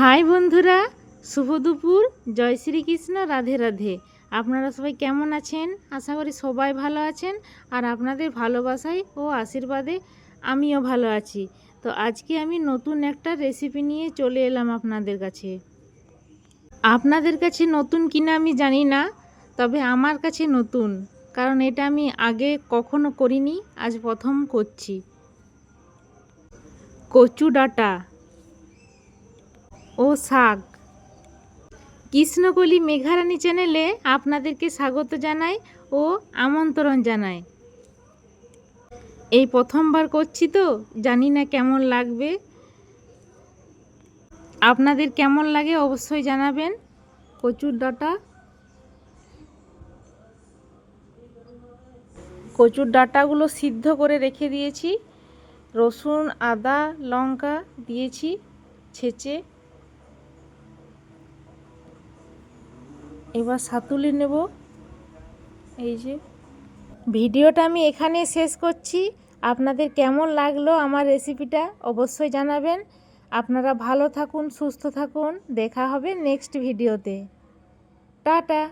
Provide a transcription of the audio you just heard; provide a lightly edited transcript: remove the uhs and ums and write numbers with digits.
High বন্ধুরা, শুভ দুপুর। জয় শ্রীকৃষ্ণ, রাধে রাধে। আপনারা সবাই কেমন আছেন? আশা করি সবাই ভালো আছেন, আর আপনাদের ভালোবাসায় ও আশীর্বাদে আমিও ভালো আছি। তো আজকে আমি নতুন একটা রেসিপি নিয়ে চলে এলাম আপনাদের কাছে। আপনাদের কাছে নতুন কিনা আমি জানি না, তবে আমার কাছে নতুন, কারণ এটা আমি আগে কখনো করিনি, আজ প্রথম করছি। কচু ডাঁটা ও শাক। কৃষ্ণকলি মেঘারানী চ্যানেলে আপনাদেরকে স্বাগত জানাই ও আমন্ত্রণ জানাই। এই প্রথমবার করছি, তো জানি না কেমন লাগবে। আপনাদের কেমন লাগে অবশ্যই জানাবেন। কচুর ডাঁটাগুলো সিদ্ধ করে রেখে দিয়েছি। রসুন, আদা, লঙ্কা দিয়েছি ছেঁচে। এবার সাতুলে নেব। এই যে ভিডিওটা আমি এখানে শেষ করছি। আপনাদের কেমন লাগলো আমার রেসিপিটা অবশ্যই জানাবেন। আপনারা ভালো থাকুন, সুস্থ থাকুন। দেখা হবে নেক্সট ভিডিওতে। টাটা।